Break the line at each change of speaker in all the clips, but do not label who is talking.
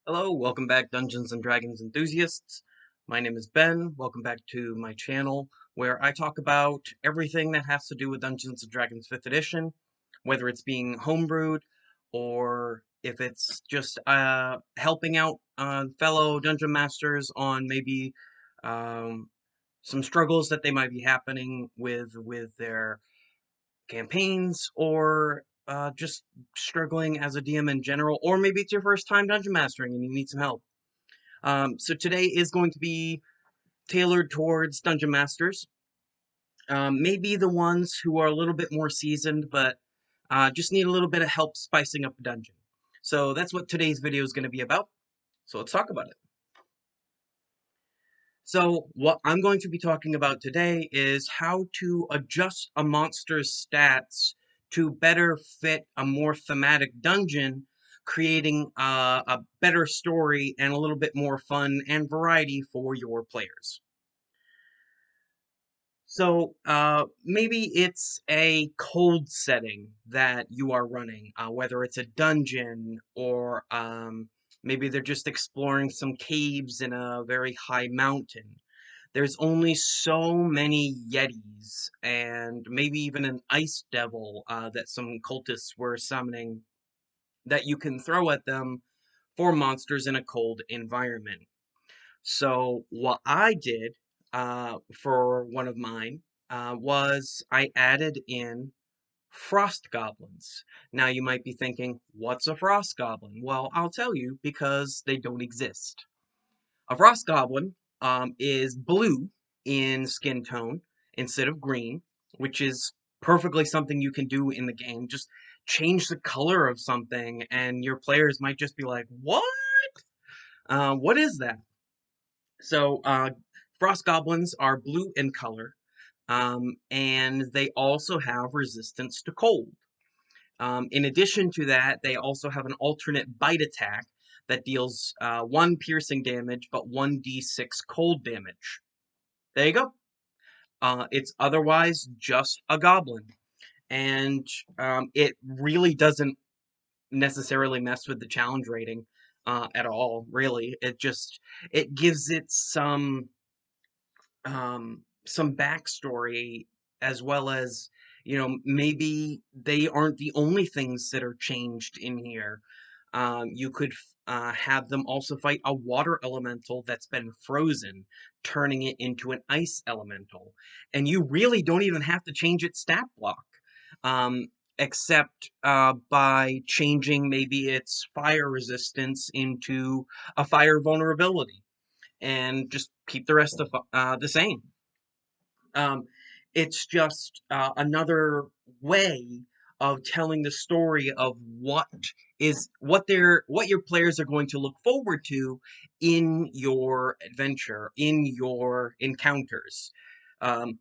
Hello, welcome back Dungeons and Dragons enthusiasts. My name is Ben. Welcome back to my channel where I talk about everything that has to do with Dungeons and Dragons 5th edition, whether it's being homebrewed or if it's just helping out fellow dungeon masters on maybe um, some struggles that they might be happening with their campaigns or just struggling as a DM in general, or maybe it's your first time dungeon mastering and you need some help. So today is going to be tailored towards dungeon masters, maybe the ones who are a little bit more seasoned, but just need a little bit of help spicing up a dungeon. So that's what today's video is going to be about. So let's talk about it. So what I'm going to be talking about today is how to adjust a monster's stats to better fit a more thematic dungeon, creating a better story and a little bit more fun and variety for your players. So maybe it's a cold setting that you are running, whether it's a dungeon or maybe they're just exploring some caves in a very high mountain. There's only so many yetis and maybe even an ice devil that some cultists were summoning that you can throw at them for monsters in a cold environment. So what I did for one of mine was I added in frost goblins. Now you might be thinking, what's a frost goblin? Well, I'll tell you because they don't exist. A frost goblin is blue in skin tone instead of green, which is perfectly something you can do in the game. Just change the color of something, and your players might just be like, "What? What is that?" So, frost goblins are blue in color, and they also have resistance to cold. In addition to that, they also have an alternate bite attack that deals 1 piercing damage but 1d6 cold damage. There you go. It's otherwise just a goblin, and it really doesn't necessarily mess with the challenge rating at all. Really, it gives it some backstory as well as maybe they aren't the only things that are changed in here. You could have them also fight a water elemental that's been frozen, turning it into an ice elemental, and you really don't even have to change its stat block, um, except by changing maybe its fire resistance into a fire vulnerability and just keep the rest of the same. Um, it's just another way of telling the story of what your players are going to look forward to in your adventure, in your encounters.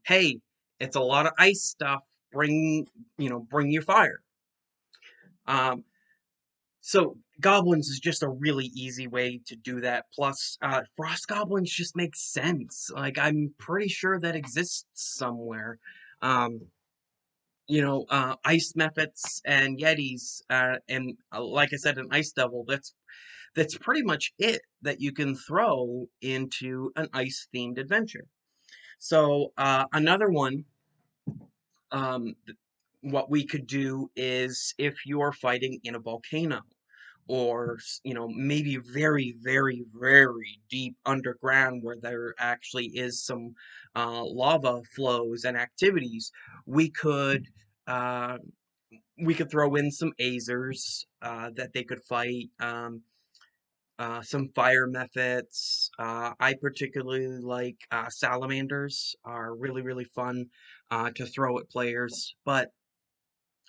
Hey, it's a lot of ice stuff. Bring your fire. Um, so goblins is just a really easy way to do that. Plus, frost goblins just make sense. Like I'm pretty sure that exists somewhere. Um, ice mephits and yetis, and like I said, an ice devil. That's pretty much it that you can throw into an ice themed adventure. So another one. Um, what we could do is if you're fighting in a volcano or maybe very very very deep underground where there actually is some lava flows and activities, we could uh, we could throw in some azers that they could fight, some fire methods. I particularly like salamanders are really really fun to throw at players. But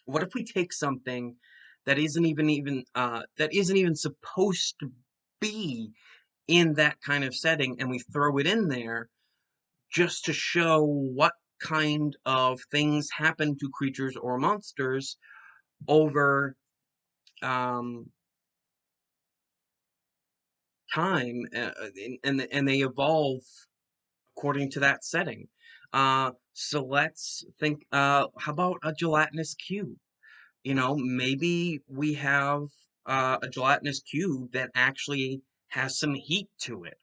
what if we take something that isn't even supposed to be in that kind of setting and we throw it in there just to show what kind of things happen to creatures or monsters over um, time, and they evolve according to that setting. So let's think. How about a gelatinous cube? Maybe we have a gelatinous cube that actually has some heat to it.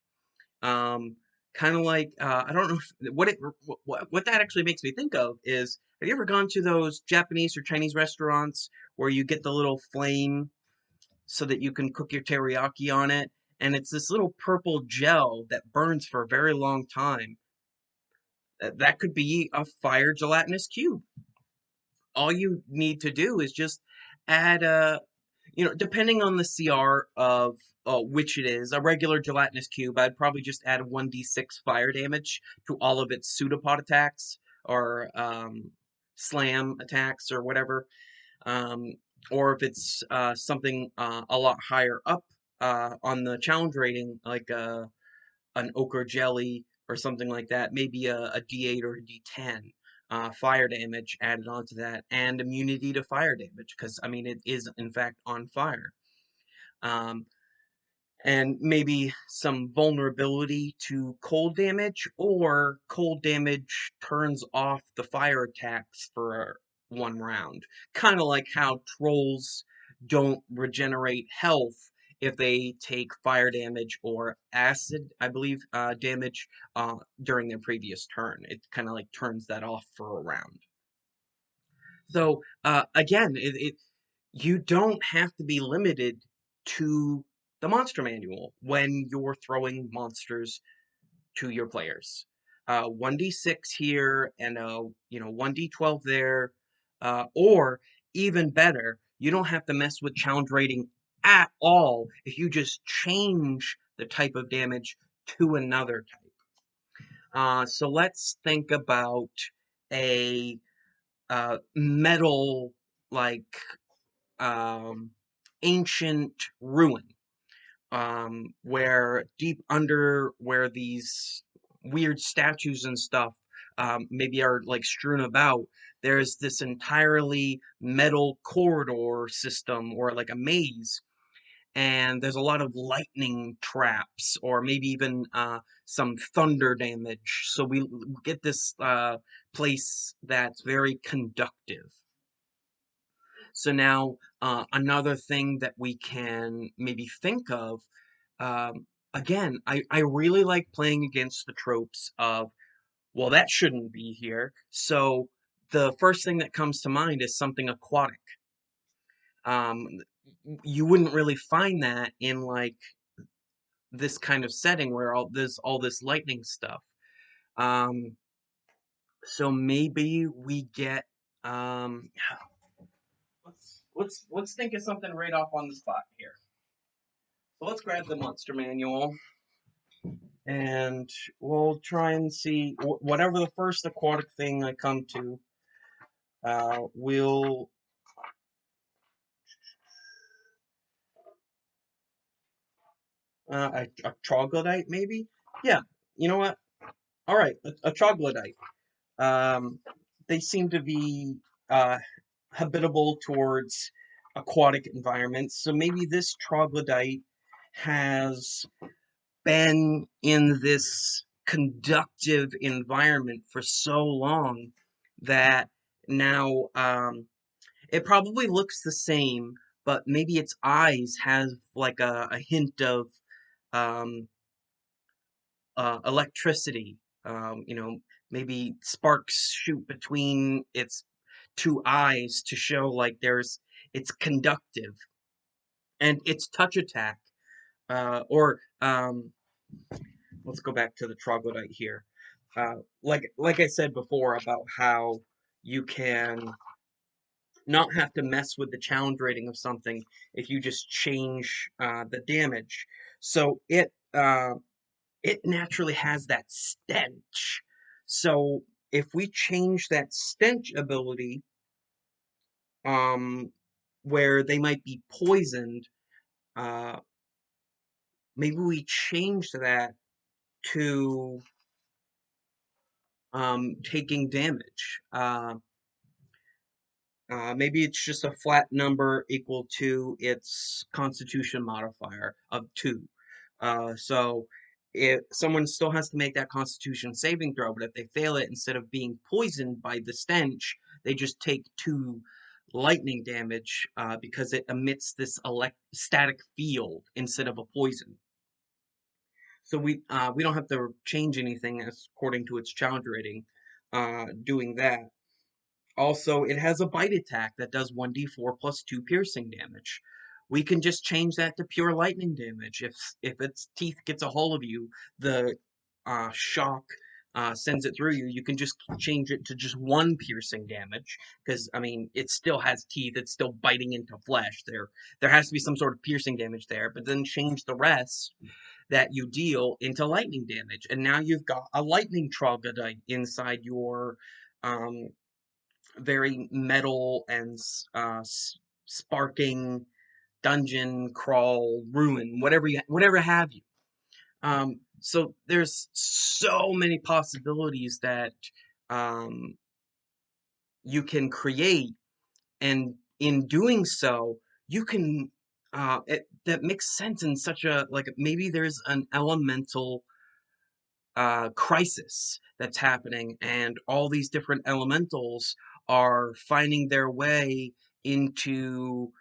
Um, kind of like I don't know what what that actually makes me think of is, have you ever gone to those Japanese or Chinese restaurants where you get the little flame so that you can cook your teriyaki on it, and it's this little purple gel that burns for a very long time? That could be a fire gelatinous cube. All you need to do is just add a, depending on the CR of which it is, a regular gelatinous cube, I'd probably just add 1d6 fire damage to all of its pseudopod attacks or slam attacks or whatever. Um, or if it's something a lot higher up on the challenge rating, like an ochre jelly or something like that, maybe a D8 or a D10 fire damage added onto that, and immunity to fire damage, because I mean it is in fact on fire. Um, and maybe some vulnerability to cold damage, or cold damage turns off the fire attacks for one round. Kind of like how trolls don't regenerate health if they take fire damage or acid, I believe, damage during their previous turn. It kind of like turns that off for a round. So again, you don't have to be limited to the monster manual when you're throwing monsters to your players. 1d6 here and 1d12 there, or even better, you don't have to mess with challenge rating at all if you just change the type of damage to another type. So let's think about a metal like um, ancient ruin, where deep under where these weird statues and stuff maybe are like strewn about, there's this entirely metal corridor system or like a maze, and there's a lot of lightning traps or maybe even some thunder damage. So we get this place that's very conductive. So now, another thing that we can maybe think of, again, I really like playing against the tropes of, well, that shouldn't be here. So the first thing that comes to mind is something aquatic. Um, you wouldn't really find that in like this kind of setting where all this lightning stuff. Um, so maybe we get let's think of something right off on the spot here. So let's grab the monster manual and we'll try and see whatever the first aquatic thing I come to. We'll a troglodyte maybe. Yeah, you know what? All right, a troglodyte. Um, they seem to be uh, habitable towards aquatic environments, so maybe this troglodyte has been in this conductive environment for so long that now it probably looks the same, but maybe its eyes have like a hint of um, electricity. Maybe sparks shoot between its two eyes to show like it's conductive, and its touch attack or let's go back to the troglodyte here. Like I said before about how you can not have to mess with the challenge rating of something if you just change the damage. So it naturally has that stench. So if we change that stench ability, um, where they might be poisoned, uh, maybe we change that to taking damage. Maybe it's just a flat number equal to its constitution modifier of 2. So if someone still has to make that constitution saving throw, but if they fail it, instead of being poisoned by the stench, they just take 2 lightning damage because it emits this static field instead of a poison. So we don't have to change anything according to its challenge rating doing that. Also, it has a bite attack that does 1d4 plus 2 piercing damage. We can just change that to pure lightning damage. If its teeth gets a hold of you, the shock sends it through you. You can just change it to just 1 piercing damage because I mean it still has teeth. It's still biting into flesh. There has to be some sort of piercing damage there, but then change the rest that you deal into lightning damage, and now you've got a lightning troglodyte inside your um, very metal and sparking dungeon crawl ruin, whatever have you. So there's so many possibilities that um, you can create, and in doing so, you can that makes sense in such a like maybe there's an elemental crisis that's happening, and all these different elementals are finding their way into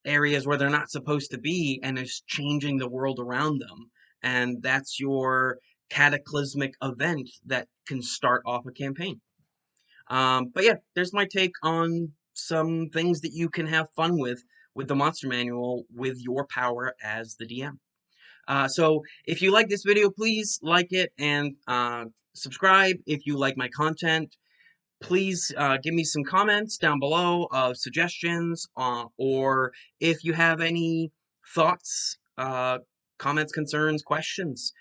areas where they're not supposed to be, and it's changing the world around them. And that's your cataclysmic event that can start off a campaign. But yeah, there's my take on some things that you can have fun with the monster manual with your power as the DM. So if you like this video, please like it and subscribe if you like my content. Please give me some comments down below of suggestions, or if you have any thoughts, comments, concerns, questions,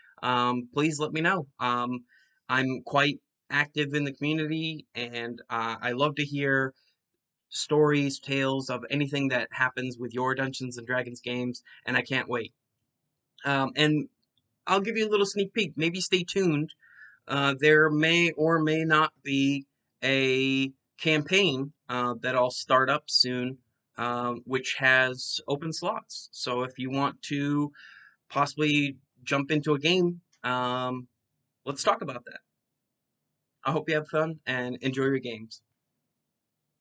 please let me know. I'm quite active in the community, and I love to hear stories, tales of anything that happens with your Dungeons and Dragons games, and I can't wait. And I'll give you a little sneak peek. Maybe stay tuned. There may or may not be a campaign that I'll start up soon, which has open slots. So if you want to possibly jump into a game, let's talk about that. I hope you have fun and enjoy your games.